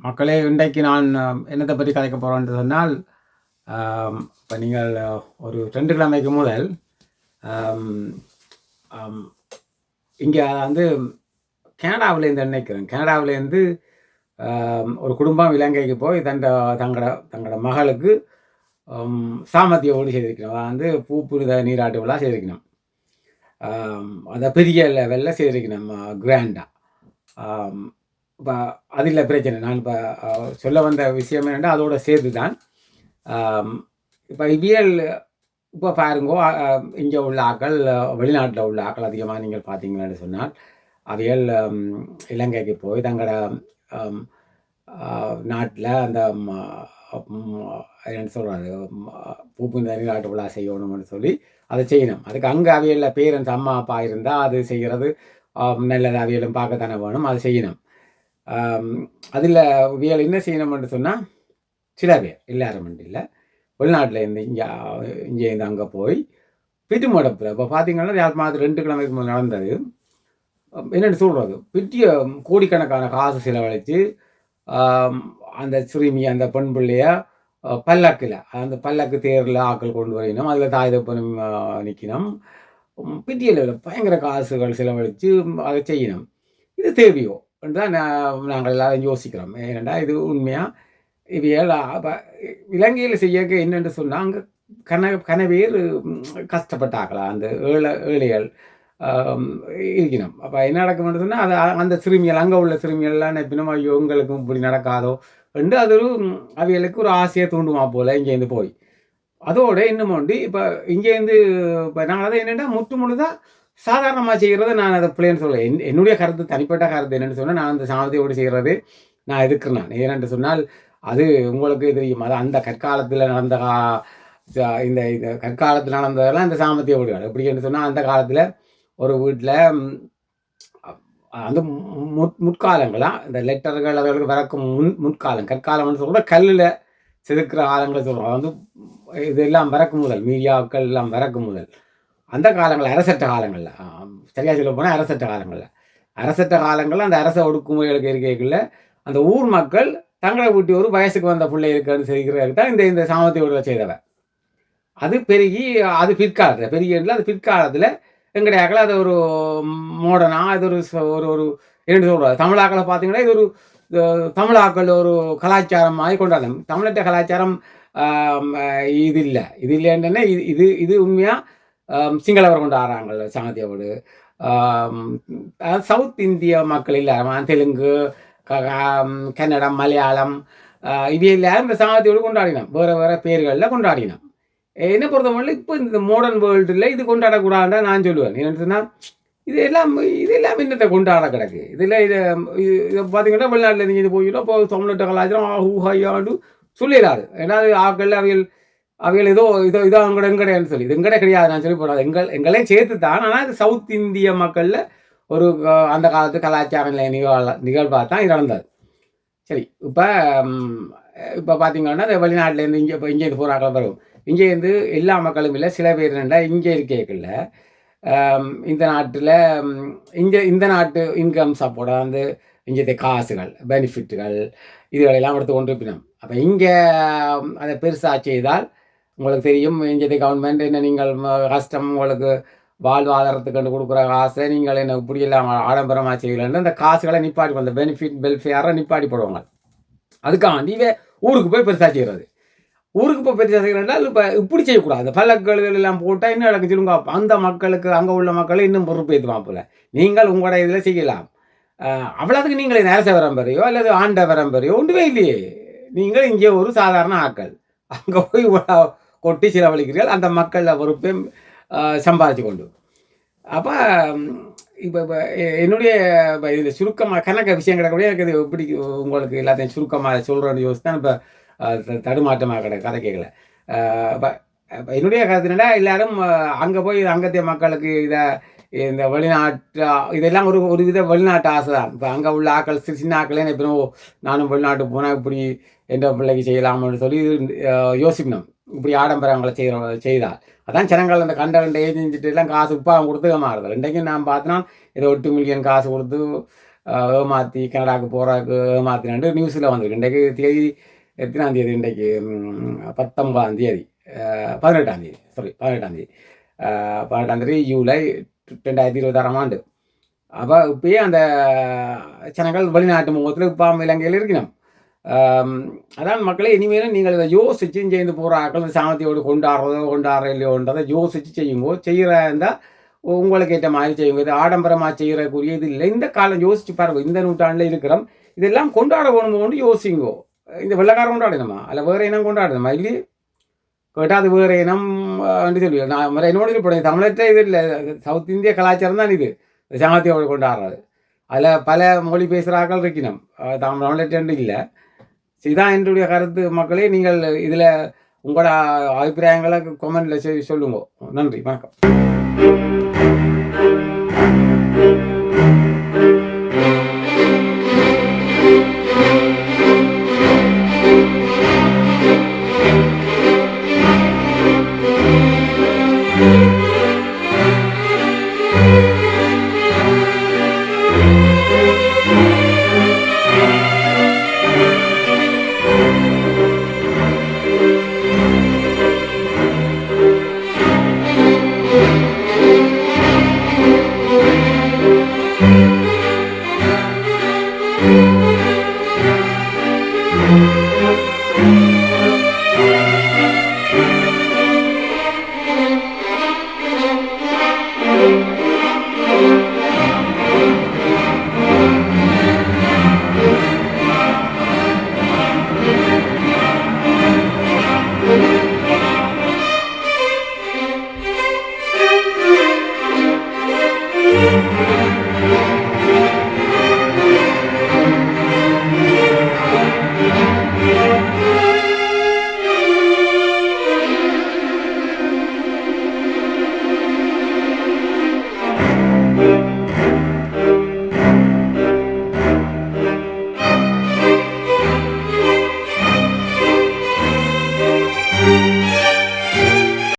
மக்களே, இன்றைக்கு நான் என்னத்தை பற்றி கதைக்க போகிறோன்னு சொன்னால், இப்போ நீங்கள் ஒரு 2 கிழமைக்கு முதல் ஆம், ஆம், இங்கே வந்து கனடாவிலேருந்து நினைக்கிறேன். கனடாவிலேருந்து ஒரு குடும்பம் இலங்கைக்கு போய் தங்களோட மகளுக்கு சாமர்த்திய ஓடி செய்திருக்கணும். வந்து பூப்புனித நீராட்டு விழா செய்திருக்கணும். அதை பெரிய லெவலில் செய்திருக்கணும், கிராண்டாக. இப்போ அதில் பிரச்சனை. நான் இப்போ சொல்ல வந்த விஷயம் என்னென்னா அதோட சேர்த்து தான். இப்போ இவியல் இப்போ பாருங்கோ, இங்கே உள்ள ஆக்கள், வெளிநாட்டில் உள்ள ஆக்கள் அதிகமாக நீங்கள் பார்த்தீங்கன்னு சொன்னால் அவியல் இலங்கைக்கு போய் தங்களோட நாட்டில் அந்த என்ன சொல்கிறது, பூப்புனித நீராட்டு விழா செய்யணும்னு சொல்லி அதை செய்யணும். அதுக்கு அங்கே அவியலில் பேரண்ட்ஸ் அம்மா அப்பா இருந்தால் அது செய்கிறது நல்லது. அவியலும் பார்க்கத்தானே வேணும், அது செய்யணும். அதில் வியல் என்ன செய்யணும்னு சொன்னால், சில பேர், எல்லாரும் இல்லை, வெளிநாட்டில் இருந்து இங்கேருந்து அங்கே போய் பிட்டு மடப்பில் இப்போ பார்த்தீங்கன்னா யார் மாதிரி 2 கிழமைக்கு முதல் நடந்தது. என்னென்னு சொல்கிறது, பிட்டிய கோடிக்கணக்கான காசு செலவழித்து அந்த சிறுமி, அந்த பெண் பிள்ளைய பல்லக்கில், அந்த பல்லக்கு தேரில் ஆக்கள் கொண்டு வரணும், அதில் தாய் தப்பனும் நிற்கணும். பிட்டியில் பயங்கர காசுகள் செலவழித்து அதை செய்யணும். இது தேவையோ தான் நாங்கள் எல்லாரும் யோசிக்கிறோம். ஏனெண்டா இது உண்மையாக இவையல் இலங்கையில் செய்ய என்னென்று சொன்னால், அங்கே கனவேர் கஷ்டப்பட்டாக்கலாம், அந்த ஏழைகள் இருக்கணும். அப்போ என்ன நடக்கும்னு சொன்னால், அது அந்த சிறுமிகள், அங்கே உள்ள சிறுமிகள்லாம் நினைப்பினோம், ஐயோ உங்களுக்கும் இப்படி நடக்காதோ என்று அது அவைகளுக்கு ஒரு ஆசையை தூண்டுமா போல் இங்கேருந்து போய். அதோடு இன்னும் உண்டு, இப்போ இங்கேருந்து இப்போ நாங்கள் அதை என்னென்னா முற்று முழுதாக சாதாரணமாக செய்கிறத நான் அதை பிள்ளைன்னு சொல்லுவேன். என்னுடைய கருத்து, தனிப்பட்ட கருத்து என்னென்னு சொன்னால், நான் அந்த சாமர்த்தியோடு செய்கிறது நான் எதுக்குறேன். நான் ஏனென்று சொன்னால், அது உங்களுக்கு தெரியும், அது அந்த கற்காலத்தில் நடந்த இந்த கற்காலத்தில் நடந்ததெல்லாம் இந்த சாமர்த்திய ஓடுகள். எப்படின்னு சொன்னால், அந்த காலத்தில் ஒரு வீட்டில் அந்த முற்காலங்களாம் இந்த லெட்டர்கள் அவர்களுக்கு வரக்கும் முற்காலம், கற்காலம்னு சொல்கிற கல்லில் செதுக்கிற காலங்களை சொல்கிறோம். வந்து இதெல்லாம் வரக்கும் முதல், மீடியாக்கள் எல்லாம் வரக்கும் முதல் அந்த காலங்களில், அரசற்ற காலங்களில், சரியாக சொல்ல போனால் அரசற்ற காலங்களில் அந்த அரச ஒடுக்குமுறைகளுக்கு இருக்கைக்குள்ள அந்த ஊர் மக்கள் தங்களை வீட்டு ஒரு வயசுக்கு வந்த பிள்ளை இருக்குன்னு செய்கிறதுக்கு தான் இந்த சாமர்த்திய ஓடுகளை செய்தவன். அது பெருகி, அது பிற்காலத்தில் பெரிய அது பிற்காலத்தில் எங்கடையாக்கள் அது ஒரு மாடர்னாக, அது ஒரு ஒரு என்ன சொல்கிறது, தமிழாக்களை பார்த்தீங்கன்னா இது ஒரு தமிழாக்கள் ஒரு கலாச்சாரம் மாதிரி கொண்டாடணும். தமிழற்ற கலாச்சாரம் இது இல்லைன்னா இது உண்மையாக சிங்களவர் கொண்டாடுறாங்க சாமர்த்தியோடு. சவுத் இந்திய மக்கள் இல்லை, தெலுங்கு, கன்னடம், மலையாளம் இவையெல்லாம் இந்த சாமர்த்தியோடு கொண்டாடினோம். வேறு பேர்களில் கொண்டாடினோம். என்ன பொறுத்தவரை இப்போ இந்த மாடர்ன் வேர்ல்டில் இது கொண்டாடக்கூடாதுன்னு நான் சொல்லுவேன். என்னென்னு சொன்னால், இதெல்லாம் என்னத்தை கொண்டாட கிடக்கு. இதை பார்த்தீங்கன்னா வெளிநாட்டில் நீங்கள் இது போயிட்டோம், இப்போ தமிழ்நாட்டு கலாச்சாரம் ஊஹையாண்டு சொல்லிடாது. ஏன்னா அது ஆக்கள் அவைகள் ஏதோ எங்கடையான்னு சொல்லி, இது எங்கடை கிடையாது நான் சொல்லி போடாது, எங்களையும் சேர்த்து தான். ஆனால் இது சவுத் இந்திய மக்களில் ஒரு அந்த காலத்து கலாச்சார நிகழ்வாக தான் இது நடந்தது. சரி, இப்போ பார்த்தீங்கன்னா இந்த வெளிநாட்டிலேருந்து இங்கேருந்து போகிறாக்கள் வரும். இங்கேருந்து எல்லா மக்களும் இல்லை, சில பேர் என்னென்னா இங்கே இருக்கல இந்த நாட்டில் இந்த நாட்டு இன்கம் சப்போர்ட் வந்து இங்கே காசுகள், பெனிஃபிட்டுகள் இதுகளெல்லாம் எடுத்து கொண்டு இருப்பினோம். அப்போ இங்கே அதை பெருசாக செய்தால் உங்களுக்கு தெரியும், இங்கே கவர்மெண்ட் என்ன நீங்கள் கஷ்டம், உங்களுக்கு வாழ்வாதாரத்துக்கு கொடுக்குற காசை நீங்கள் என்ன இப்படியெல்லாம் ஆடம்பரமாக செய்யலன்னு அந்த காசுகளை நிப்பாட்டி, அந்த பெனிஃபிட் வெல்ஃபேரை நிப்பாட்டி போடுவாங்க. அதுக்காண்டி ஊருக்கு போய் பெருசாக செய்கிறது. ஊருக்கு போய் பெருசாக செய்கிறதால் இப்போ இப்படி செய்யக்கூடாது. இந்த பல்லக்கள் எல்லாம் போட்டால் இன்னும் எனக்கு சொல்லுங்க, அந்த மக்களுக்கு, அங்கே உள்ள மக்களை இன்னும் பொறுப்பேற்றுவான் போல. நீங்கள் உங்களோட இதில் செய்யலாம். அவ்வளோத்துக்கு நீங்கள் அரச வரம்பரையோ அல்லது ஆண்ட வரம்பரையோ ஒன்றுமே இல்லையே. நீங்கள் இங்கே ஒரு சாதாரண ஆக்கள், அங்கே போய் கொட்டி செலவழிக்கிறீர்கள், அந்த மக்களில் பொறுப்பையும் சம்பாதிச்சு கொண்டு. அப்போ இப்போ என்னுடைய இதில் சுருக்கமாக கணக்க விஷயம் கிடக்கூடிய எனக்கு இது எப்படி உங்களுக்கு எல்லாத்தையும் சுருக்கமாக சொல்கிறேன்னு யோசிச்சு தான் இப்போ தடுமாற்றமாக கதை கேட்கல. இப்போ என்னுடைய கருத்துனா, எல்லாரும் அங்கே போய் அங்கத்திய மக்களுக்கு இந்த வெளிநாட்டு இதெல்லாம் ஒரு வித வெளிநாட்டு ஆசை தான். இப்போ அங்கே உள்ள ஆக்கள், சின்ன ஆக்களே இப்போ நானும் வெளிநாட்டுக்கு போனால் இப்படி என்ற பிள்ளைக்கு செய்யலாம்னு சொல்லி யோசிக்கணும். இப்படி ஆடம்பரங்களை செய்தால் அதான் ஜனங்கள் அந்த கண்ட ஏஜென்சிட்டு எல்லாம் காசு உப்பாகம் கொடுத்து மாறுதல். இன்றைக்கும் நான் பார்த்தோன்னா ஏதோ 8 மில்லியன் காசு கொடுத்து ஏமாற்றி கனடாவுக்கு போகிறாக்கு ஏமாத்தினாண்டு நியூஸில் வந்திருக்கு. இன்றைக்கு தேதி எத்தனாம் தேதி? இன்றைக்கு 19ஆம் தேதி, 18ஆம் தேதி, சாரி 18ஆம் தேதி, 18ஆம் தேதி ஜூலை 2026ஆம் ஆண்டு. அப்போ இப்பயே அந்த ஜனங்கள் வெளிநாட்டு முகத்தில் இப்போ இலங்கையில் இருக்கணும். அதான் மக்களே, இனிமேலும் நீங்கள் இதை யோசிச்சு செய்து போகிற ஆக்கள் சாமத்தியோடு கொண்டாடுற இல்லையோன்றதை யோசித்து செய்யுங்கோ. செய்கிறா இருந்தால் உங்களுக்கு ஏற்ற மாதிரி செய்யுங்க. இது ஆடம்பரமாக செய்கிறக்குரிய இது இல்லை. இந்த காலம் யோசிச்சு பாருங்க. இந்த நூற்றாண்டில் இருக்கிறோம். இதெல்லாம் கொண்டாட வேணுமோன்னு யோசிங்கோ. இந்த வெள்ளக்காரன் கொண்டாடணுமா, அல்ல வேறு இனம் கொண்டாடணுமா? இல்லையே, கேட்டால் அது வேறு இனம் என்று சொல்லி நான் என்னோட இருப்பேன். தமிழற்ற இது இல்லை, சவுத் இந்திய கலாச்சாரம் தான் இது, சாமத்தியோடு கொண்டாடுறது. அதில் பல மொழி பேசுகிறாக்கள் இருக்கணும், தமிழற்ற இல்லை. இதுதான் என்னுடைய கருத்து. மக்களே, நீங்கள் இதில் உங்களோட அபிப்பிராயங்களை கமெண்ட்ல சொல்லுங்க. நன்றி, வணக்கம். Thank you.